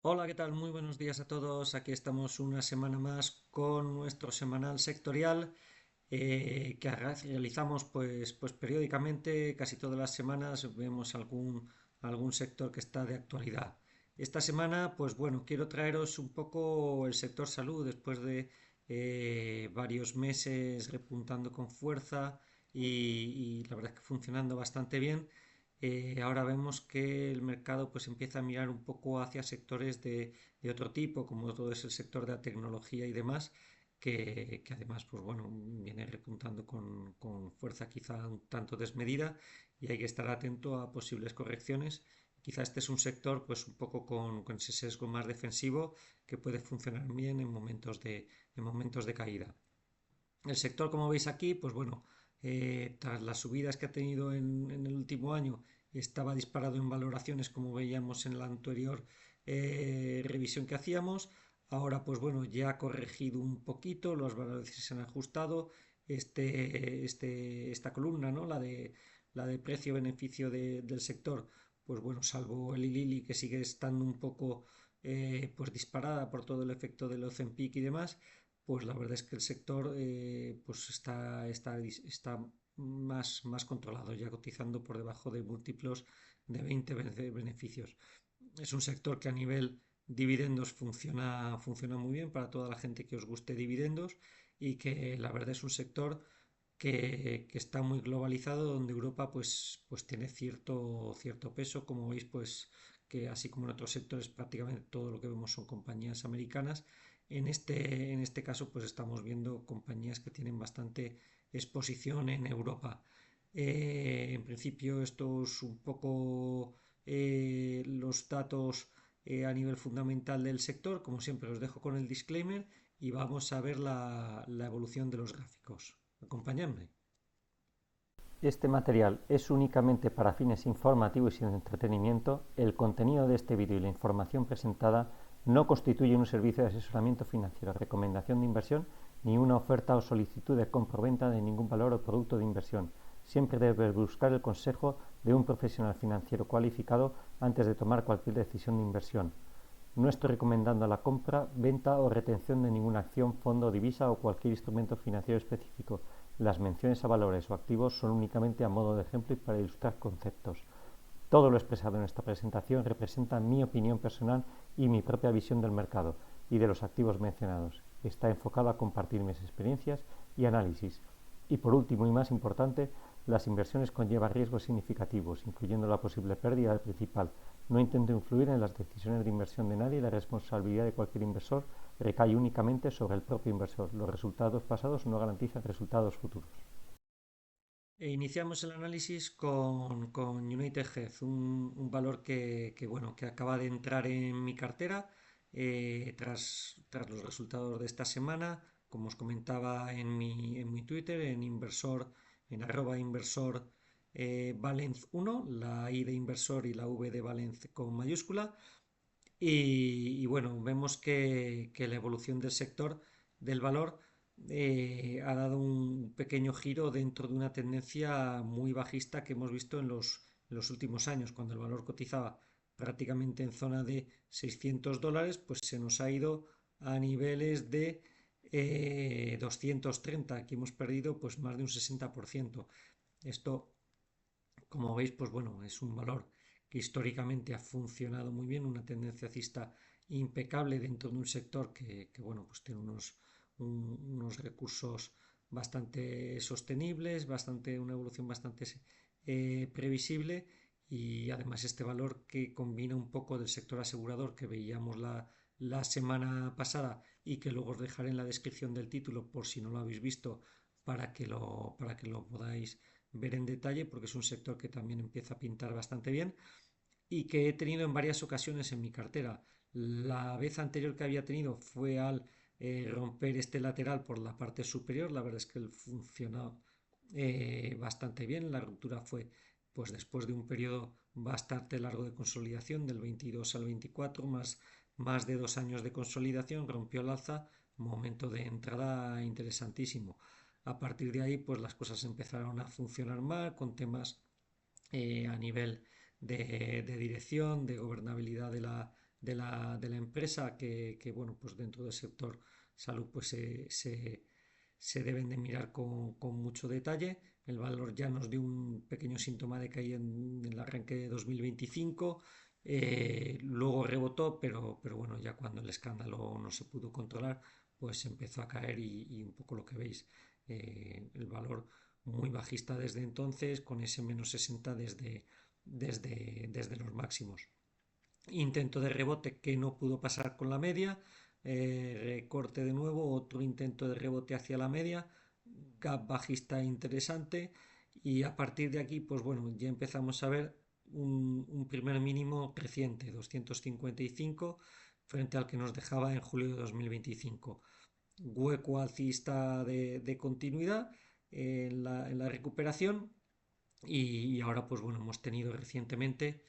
Hola, ¿qué tal? Muy buenos días a todos. Aquí estamos una semana más con nuestro semanal sectorial que realizamos pues periódicamente, casi todas las semanas vemos algún sector que está de actualidad. Esta semana, pues bueno, quiero traeros un poco el sector salud después de varios meses repuntando con fuerza y la verdad es que funcionando bastante bien. Ahora vemos que el mercado pues empieza a mirar un poco hacia sectores de otro tipo, como todo es el sector de la tecnología y demás, que además pues bueno, viene repuntando con fuerza quizá un tanto desmedida y hay que estar atento a posibles correcciones. Quizá este es un sector pues un poco con ese sesgo más defensivo que puede funcionar bien en momentos de caída. El sector, como veis aquí, pues bueno, tras las subidas que ha tenido en el último año, estaba disparado en valoraciones, como veíamos en la anterior revisión que hacíamos. Ahora, pues bueno, ya ha corregido un poquito, los valores se han ajustado. Esta columna, ¿no? La de precio-beneficio del sector, pues bueno, salvo el ILILI que sigue estando un poco pues disparada por todo el efecto del Ozempic y demás, pues la verdad es que el sector pues está más controlado, ya cotizando por debajo de múltiplos de 20 beneficios. Es un sector que a nivel dividendos funciona muy bien para toda la gente que os guste dividendos y que la verdad es un sector que está muy globalizado, donde Europa pues tiene cierto peso, como veis, pues que así como en otros sectores prácticamente todo lo que vemos son compañías americanas. En este caso pues estamos viendo compañías que tienen bastante exposición en Europa. En principio esto es un poco los datos a nivel fundamental del sector. Como siempre os dejo con el disclaimer y vamos a ver la evolución de los gráficos. Acompañadme. Este material es únicamente para fines informativos y de entretenimiento. El contenido de este vídeo y la información presentada no constituye un servicio de asesoramiento financiero, recomendación de inversión, ni una oferta o solicitud de compra-venta de ningún valor o producto de inversión. Siempre debe buscar el consejo de un profesional financiero cualificado antes de tomar cualquier decisión de inversión. No estoy recomendando la compra, venta o retención de ninguna acción, fondo, divisa o cualquier instrumento financiero específico. Las menciones a valores o activos son únicamente a modo de ejemplo y para ilustrar conceptos. Todo lo expresado en esta presentación representa mi opinión personal y mi propia visión del mercado y de los activos mencionados. Está enfocado a compartir mis experiencias y análisis. Y por último y más importante, las inversiones conllevan riesgos significativos, incluyendo la posible pérdida del principal. No intento influir en las decisiones de inversión de nadie y la responsabilidad de cualquier inversor recae únicamente sobre el propio inversor. Los resultados pasados no garantizan resultados futuros. Iniciamos el análisis con United Health, un valor bueno, que acaba de entrar en mi cartera tras los resultados de esta semana. Como os comentaba en mi Twitter, en @inversor Valence 1, la I de inversor y la V de Valence con mayúscula. Y bueno, vemos que la evolución del sector del valor ha dado un pequeño giro dentro de una tendencia muy bajista que hemos visto en los últimos años. Cuando el valor cotizaba prácticamente en zona de $600, pues se nos ha ido a niveles de 230. Aquí hemos perdido pues más de un 60%. Esto, como veis, pues bueno, es un valor que históricamente ha funcionado muy bien, una tendencia alcista impecable dentro de un sector bueno, pues tiene unos recursos bastante sostenibles, una evolución bastante previsible, y además este valor que combina un poco del sector asegurador que veíamos la semana pasada y que luego os dejaré en la descripción del título por si no lo habéis visto para que lo podáis ver en detalle, porque es un sector que también empieza a pintar bastante bien y que he tenido en varias ocasiones en mi cartera. La vez anterior que había tenido fue al romper este lateral por la parte superior. La verdad es que funcionó bastante bien. La ruptura fue pues después de un periodo bastante largo de consolidación, del 22 al 24, más de 2 años de consolidación, rompió el alza, momento de entrada interesantísimo. A partir de ahí, pues las cosas empezaron a funcionar mal, con temas a nivel de dirección, de gobernabilidad de la empresa bueno, pues dentro del sector salud pues se deben de mirar con mucho detalle. El valor ya nos dio un pequeño síntoma de caída en el arranque de 2025. Luego rebotó, pero bueno, ya cuando el escándalo no se pudo controlar, pues empezó a caer y un poco lo que veis, el valor muy bajista desde entonces, con ese -60 desde los máximos. Intento de rebote que no pudo pasar con la media, recorte de nuevo, otro intento de rebote hacia la media, gap bajista interesante y a partir de aquí pues bueno, ya empezamos a ver un primer mínimo creciente, 255 frente al que nos dejaba en julio de 2025. Hueco alcista de continuidad en la recuperación y ahora, pues bueno, hemos tenido recientemente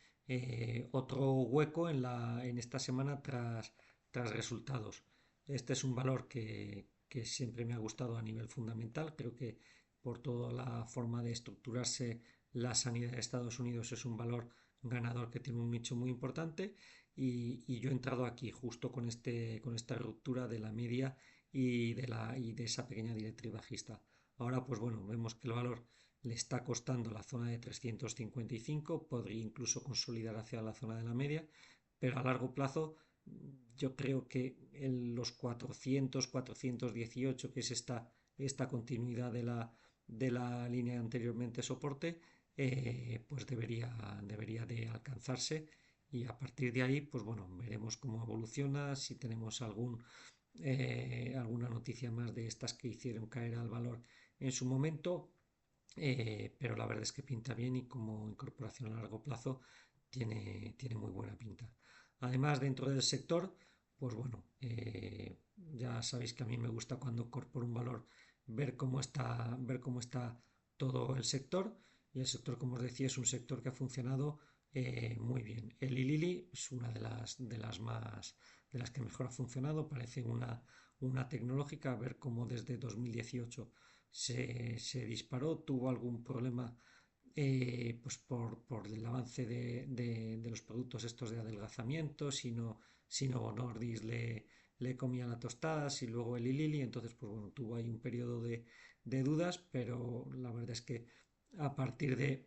otro hueco en esta semana tras resultados. Este es un valor que siempre me ha gustado a nivel fundamental. Creo que por toda la forma de estructurarse la sanidad de Estados Unidos es un valor ganador que tiene un nicho muy importante y yo he entrado aquí justo con esta ruptura de la media y de esa pequeña directriz bajista. Ahora, pues bueno, vemos que el valor le está costando la zona de 355, podría incluso consolidar hacia la zona de la media, pero a largo plazo yo creo que en los 400, 418, que es esta continuidad de la línea anteriormente soporte, pues debería de alcanzarse y a partir de ahí, pues bueno, veremos cómo evoluciona, si tenemos alguna noticia más de estas que hicieron caer al valor en su momento, pero la verdad es que pinta bien y como incorporación a largo plazo tiene muy buena pinta. Además, dentro del sector, pues bueno, ya sabéis que a mí me gusta cuando incorporo un valor ver cómo está todo el sector. Y el sector, como os decía, es un sector que ha funcionado muy bien. El Lilili es una de las que mejor ha funcionado. Parece una tecnológica. A ver cómo desde 2018 se disparó, tuvo algún problema pues por el avance de los productos estos de adelgazamiento, sino Nordis le comía la tostada, y luego el Lilili, entonces pues bueno, tuvo ahí un periodo de dudas, pero la verdad es que a partir de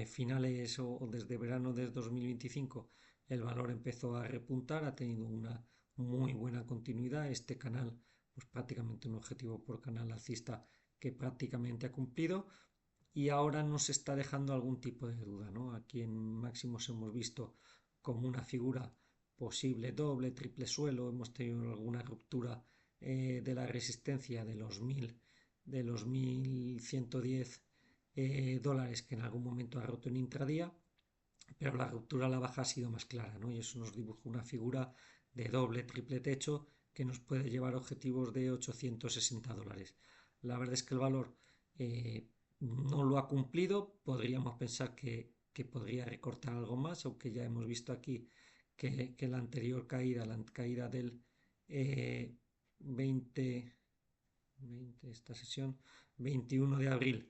finales o desde verano de 2025 el valor empezó a repuntar, ha tenido una muy buena continuidad, este canal pues prácticamente un objetivo por canal alcista que prácticamente ha cumplido y ahora nos está dejando algún tipo de duda, ¿no? Aquí en máximos hemos visto como una figura posible doble, triple suelo, hemos tenido alguna ruptura de la resistencia de los 1110 dólares que en algún momento ha roto en intradía, pero la ruptura a la baja ha sido más clara, ¿no? Y eso nos dibuja una figura de doble, triple techo que nos puede llevar a objetivos de 860 dólares. La verdad es que el valor no lo ha cumplido, podríamos pensar que podría recortar algo más, aunque ya hemos visto aquí que la anterior caída, la caída del 20, 20, esta sesión, 21 de abril,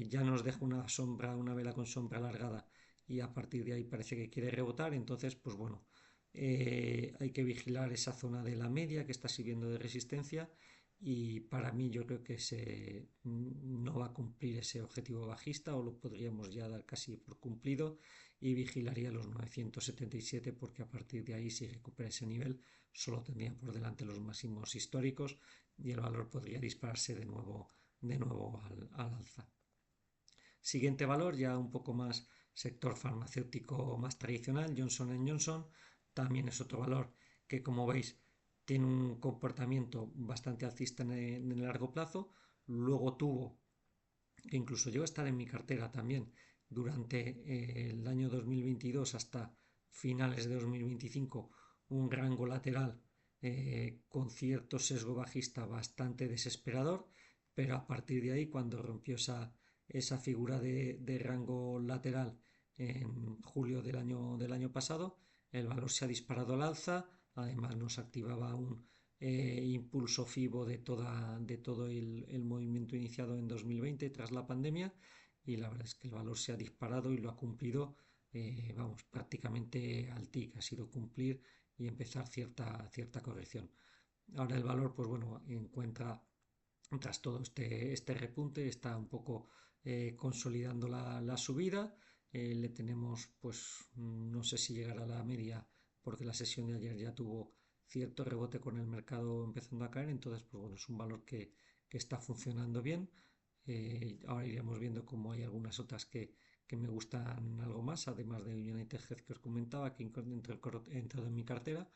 ya nos deja una sombra, una vela con sombra alargada y a partir de ahí parece que quiere rebotar, entonces pues bueno, hay que vigilar esa zona de la media que está sirviendo de resistencia y para mí yo creo que no va a cumplir ese objetivo bajista o lo podríamos ya dar casi por cumplido y vigilaría los 977 porque a partir de ahí si recupera ese nivel solo tendría por delante los máximos históricos y el valor podría dispararse de nuevo al alza. Siguiente valor, ya un poco más sector farmacéutico más tradicional, Johnson Johnson, también es otro valor que como veis tiene un comportamiento bastante alcista en el largo plazo, luego tuvo, que incluso llegó a estar en mi cartera también durante el año 2022 hasta finales de 2025, un rango lateral con cierto sesgo bajista bastante desesperador, pero a partir de ahí, cuando rompió esa figura de rango lateral en julio del año pasado, el valor se ha disparado al alza, además nos activaba un impulso FIBO de todo el movimiento iniciado en 2020 tras la pandemia y la verdad es que el valor se ha disparado y lo ha cumplido vamos, prácticamente al TIC, ha sido cumplir y empezar cierta corrección. Ahora el valor, pues bueno, encuentra, tras todo este repunte, está un poco consolidando la subida. Le tenemos, pues no sé si llegará a la media, porque la sesión de ayer ya tuvo cierto rebote con el mercado empezando a caer, entonces, pues bueno, es un valor que está funcionando bien. Ahora iremos viendo cómo hay algunas otras que me gustan algo más, además del United Health que os comentaba, que entró en mi cartera,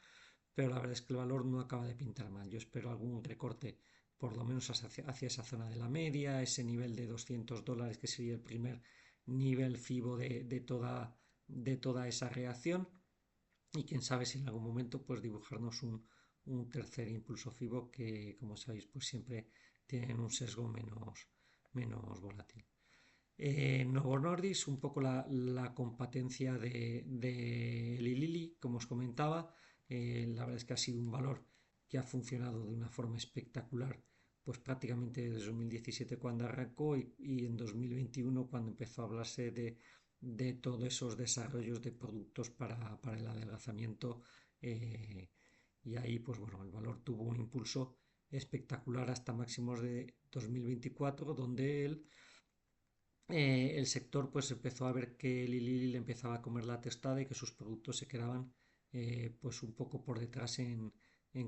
pero la verdad es que el valor no acaba de pintar mal. Yo espero algún recorte, por lo menos hacia esa zona de la media, ese nivel de $200, que sería el primer nivel FIBO de toda esa reacción. Y quién sabe si en algún momento pues dibujarnos un tercer impulso FIBO que, como sabéis, pues siempre tienen un sesgo menos volátil. Novo Nordisk, un poco la competencia de Eli Lilly, como os comentaba. La verdad es que ha sido un valor que ha funcionado de una forma espectacular, pues prácticamente desde 2017 cuando arrancó y en 2021 cuando empezó a hablarse de todos esos desarrollos de productos para el adelgazamiento. Y ahí, pues bueno, el valor tuvo un impulso espectacular hasta máximos de 2024, donde el sector pues empezó a ver que Lili le empezaba a comer la testada y que sus productos se quedaban pues un poco por detrás en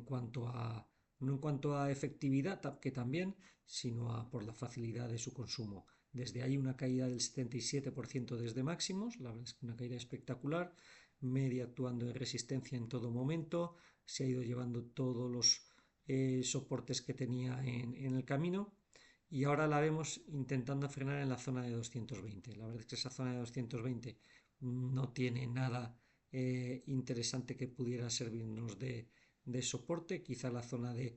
cuanto a no en cuanto a efectividad que también sino por la facilidad de su consumo. Desde ahí una caída del 77% desde máximos, la verdad es que una caída espectacular, media actuando en resistencia en todo momento, se ha ido llevando todos los soportes que tenía en el camino y ahora la vemos intentando frenar en la zona de 220. La verdad es que esa zona de 220 no tiene nada interesante que pudiera servirnos de soporte. Quizá la zona de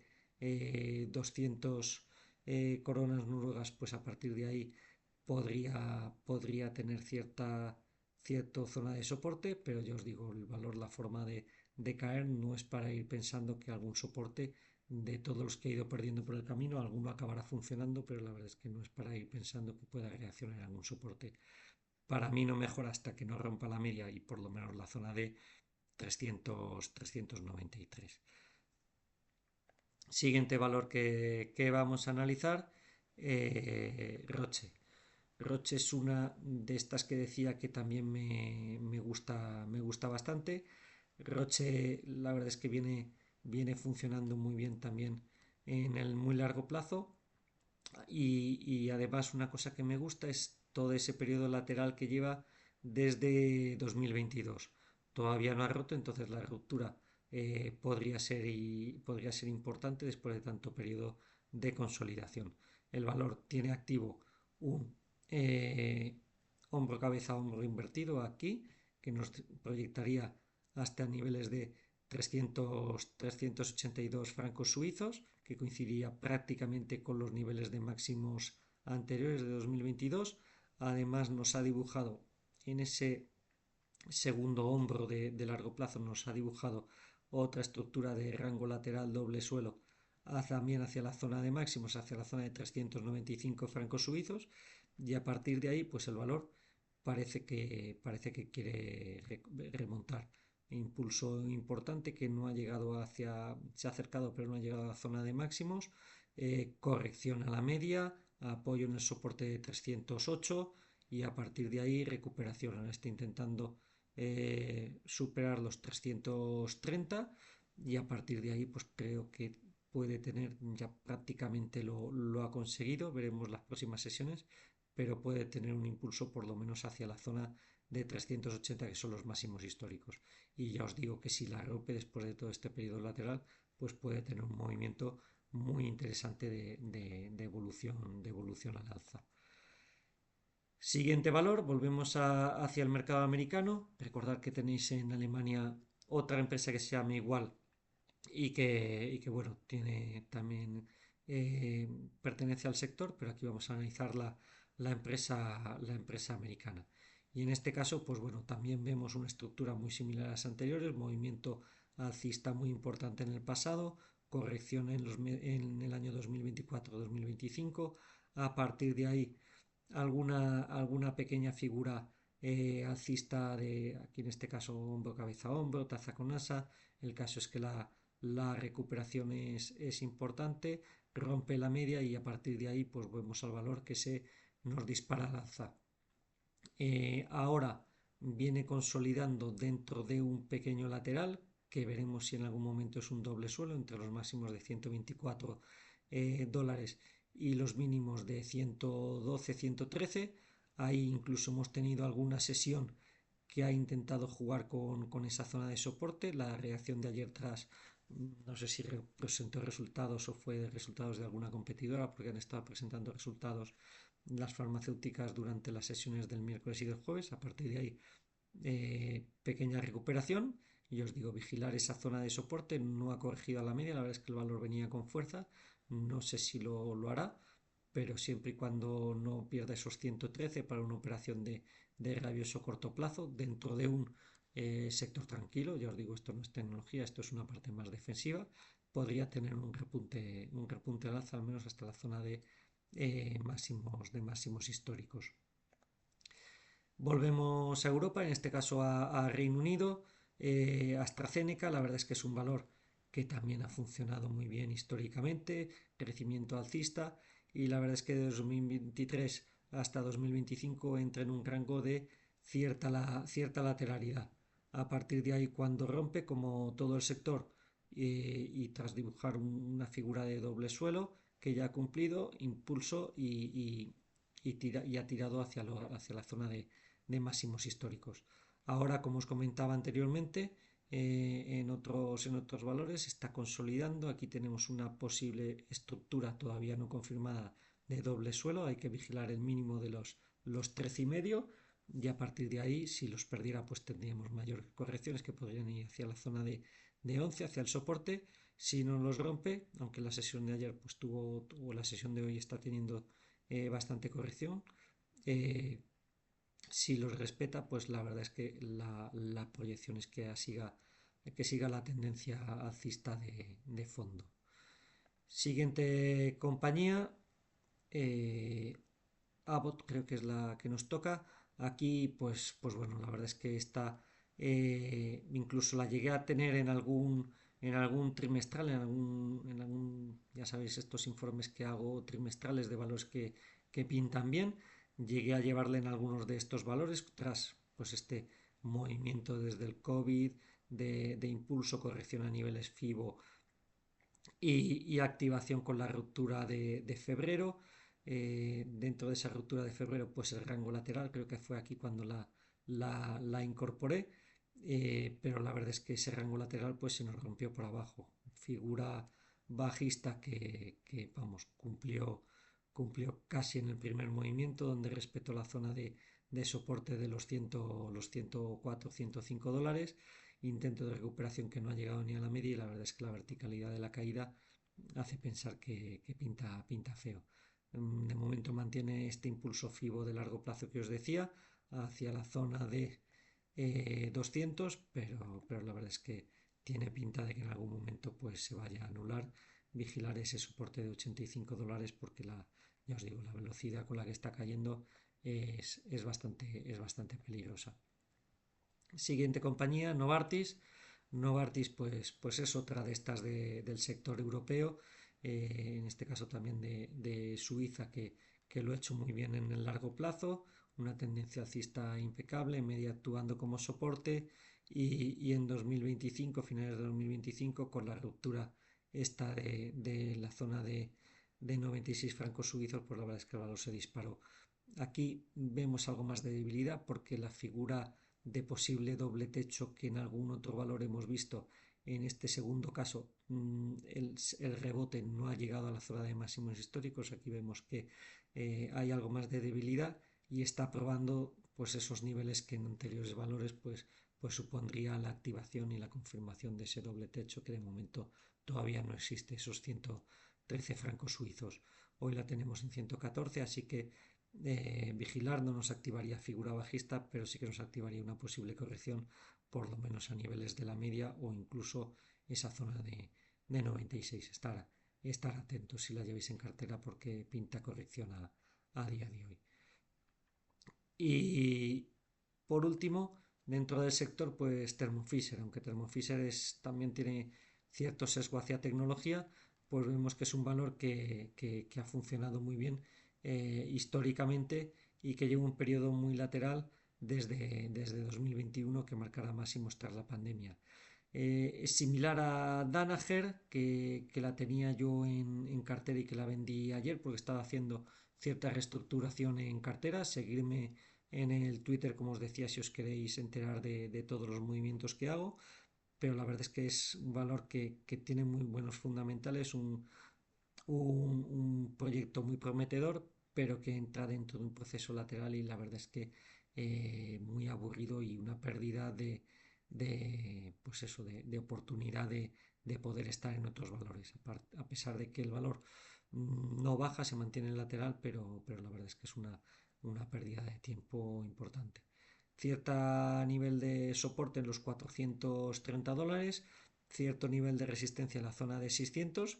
200 coronas noruegas, pues a partir de ahí podría tener cierta zona de soporte, pero ya os digo, el valor, la forma de caer no es para ir pensando que algún soporte de todos los que he ido perdiendo por el camino, alguno acabará funcionando, pero la verdad es que no es para ir pensando que pueda reaccionar a algún soporte. Para mí no mejora hasta que no rompa la media y por lo menos la zona de 393. Siguiente valor que vamos a analizar, Roche. Roche es una de estas que decía que también me gusta bastante. Roche, la verdad es que viene funcionando muy bien también en el muy largo plazo. Y además una cosa que me gusta es todo ese periodo lateral que lleva desde 2022. Todavía no ha roto, entonces la ruptura podría ser importante después de tanto periodo de consolidación. El valor tiene activo un hombro cabeza hombro invertido aquí, que nos proyectaría hasta niveles de 382 francos suizos, que coincidía prácticamente con los niveles de máximos anteriores de 2022. Además nos ha dibujado en ese segundo hombro de largo plazo, nos ha dibujado otra estructura de rango lateral doble suelo también hacia la zona de máximos, hacia la zona de 395 francos suizos, y a partir de ahí pues el valor parece que quiere remontar. Impulso importante que no ha llegado se ha acercado pero no ha llegado a la zona de máximos, corrección a la media, apoyo en el soporte de 308 y a partir de ahí recuperación. Ahora está intentando superar los 330 y a partir de ahí pues creo que puede tener, ya prácticamente lo ha conseguido, veremos las próximas sesiones, pero puede tener un impulso por lo menos hacia la zona de 380 que son los máximos históricos. Y ya os digo que si la rompe después de todo este periodo lateral, pues puede tener un movimiento muy interesante de evolución al alza. Siguiente valor, volvemos hacia el mercado americano. Recordad que tenéis en Alemania otra empresa que se llama igual y que bueno, tiene también pertenece al sector, pero aquí vamos a analizar la empresa americana. Y en este caso, pues bueno, también vemos una estructura muy similar a las anteriores, movimiento alcista muy importante en el pasado, corrección en el año 2024-2025, a partir de ahí alguna pequeña figura alcista de, aquí en este caso, hombro, cabeza, hombro, taza con asa. El caso es que la recuperación es importante, rompe la media y a partir de ahí pues vemos al valor que se nos dispara al alza. Ahora viene consolidando dentro de un pequeño lateral que veremos si en algún momento es un doble suelo entre los máximos de 124 dólares y los mínimos de 112, 113. Ahí incluso hemos tenido alguna sesión que ha intentado jugar con esa zona de soporte. La reacción de ayer tras, no sé si presentó resultados o fue de resultados de alguna competidora, porque han estado presentando resultados las farmacéuticas durante las sesiones del miércoles y del jueves. A partir de ahí, pequeña recuperación. Y os digo, vigilar esa zona de soporte. No ha corregido a la media, la verdad es que el valor venía con fuerza. No sé si lo hará, pero siempre y cuando no pierda esos 113 para una operación de rabioso corto plazo dentro de un sector tranquilo. Ya os digo, esto no es tecnología, esto es una parte más defensiva. Podría tener un repunte al alza, al menos hasta la zona de máximos históricos. Volvemos a Europa, en este caso a Reino Unido. AstraZeneca, la verdad es que es un valor que también ha funcionado muy bien históricamente, crecimiento alcista, y la verdad es que de 2023 hasta 2025 entra en un rango de cierta lateralidad. A partir de ahí, cuando rompe, como todo el sector, y tras dibujar una figura de doble suelo que ya ha cumplido, impulso y ha tirado hacia la zona de máximos históricos. Ahora, como os comentaba anteriormente, en otros valores está consolidando. Aquí tenemos una posible estructura todavía no confirmada de doble suelo. Hay que vigilar el mínimo de los 13,5 y a partir de ahí, si los perdiera, pues tendríamos mayores correcciones que podrían ir hacia la zona de 11, hacia el soporte. Si no los rompe, aunque la sesión de ayer pues o la sesión de hoy está teniendo bastante corrección, eh, si los respeta, pues la verdad es que la proyección es que siga la tendencia alcista de fondo. Siguiente compañía, eh, Abbott creo que es la que nos toca. Aquí, pues bueno, la verdad es que está, incluso la llegué a tener en algún trimestral, ya sabéis, estos informes que hago trimestrales de valores que pintan bien. Llegué a llevarle en algunos de estos valores tras pues este movimiento desde el COVID de impulso, corrección a niveles FIBO y activación con la ruptura de febrero. Dentro de esa ruptura de febrero, pues el rango lateral, creo que fue aquí cuando la incorporé, pero la verdad es que ese rango lateral pues se nos rompió por abajo. Figura bajista que vamos, cumplió casi en el primer movimiento, donde respetó la zona de soporte de los 104, 105 dólares. Intento de recuperación que no ha llegado ni a la media y la verdad es que la verticalidad de la caída hace pensar que pinta feo. De momento mantiene este impulso FIBO de largo plazo que os decía hacia la zona de 200, pero la verdad es que tiene pinta de que en algún momento pues se vaya a anular. Vigilar ese soporte de 85 dólares porque ya os digo, la velocidad con la que está cayendo es bastante peligrosa. Siguiente compañía, Novartis. Novartis pues es otra de estas del sector europeo, en este caso también de Suiza, que lo ha hecho muy bien en el largo plazo, una tendencia alcista impecable, media actuando como soporte y en 2025, finales de 2025, con la ruptura esta de la zona de 96 francos suizos, pues la verdad es que el valor se disparó. Aquí vemos algo más de debilidad porque la figura de posible doble techo que en algún otro valor hemos visto, en este segundo caso el rebote no ha llegado a la zona de máximos históricos. Aquí vemos que hay algo más de debilidad y está probando pues esos niveles que en anteriores valores pues supondría la activación y la confirmación de ese doble techo que de momento todavía no existe, esos 113 francos suizos. Hoy la tenemos en 114, así que vigilar no nos activaría figura bajista, pero sí que nos activaría una posible corrección, por lo menos a niveles de la media o incluso esa zona de 96. Estar atentos si la llevéis en cartera porque pinta corrección a día de hoy. Y por último, dentro del sector, pues Thermo Fisher, aunque Thermo Fisher también tiene cierto sesgo hacia tecnología, pues vemos que es un valor que ha funcionado muy bien históricamente y que lleva un periodo muy lateral desde 2021 que marcará máximos tras la pandemia. Es similar a Danaher, que la tenía yo en cartera y que la vendí ayer porque estaba haciendo cierta reestructuración en cartera. Seguirme en el Twitter, como os decía, si os queréis enterar de todos los movimientos que hago. Pero la verdad es que es un valor que tiene muy buenos fundamentales, un proyecto muy prometedor, pero que entra dentro de un proceso lateral y la verdad es que muy aburrido y una pérdida pues eso, de oportunidad de poder estar en otros valores. A pesar de que el valor no baja, se mantiene en lateral, pero la verdad es que es una pérdida de tiempo importante. Cierta nivel de soporte en los $430, cierto nivel de resistencia en la zona de 600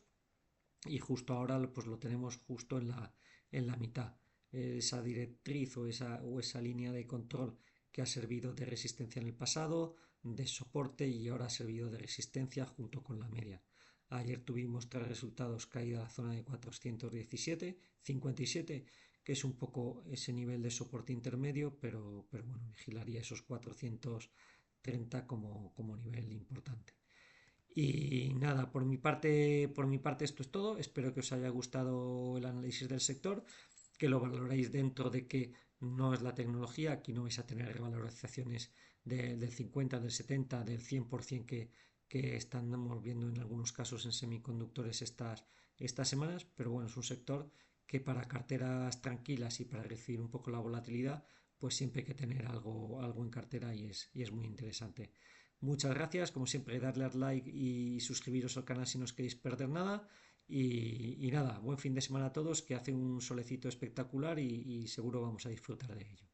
y justo ahora pues lo tenemos justo en la mitad. Esa directriz o esa línea de control que ha servido de resistencia en el pasado, de soporte y ahora ha servido de resistencia junto con la media. Ayer tuvimos tres resultados, caída a la zona de 417,57, que es un poco ese nivel de soporte intermedio, pero bueno, vigilaría esos 430 como nivel importante. Y nada, por mi parte esto es todo. Espero que os haya gustado el análisis del sector, que lo valoréis dentro de que no es la tecnología. Aquí no vais a tener revalorizaciones del 50, del 70, del 100% que estamos viendo en algunos casos en semiconductores estas semanas. Pero bueno, es un sector que para carteras tranquilas y para recibir un poco la volatilidad, pues siempre hay que tener algo en cartera y es muy interesante. Muchas gracias, como siempre, darle al like y suscribiros al canal si no os queréis perder nada. Y nada, buen fin de semana a todos, que hace un solecito espectacular y seguro vamos a disfrutar de ello.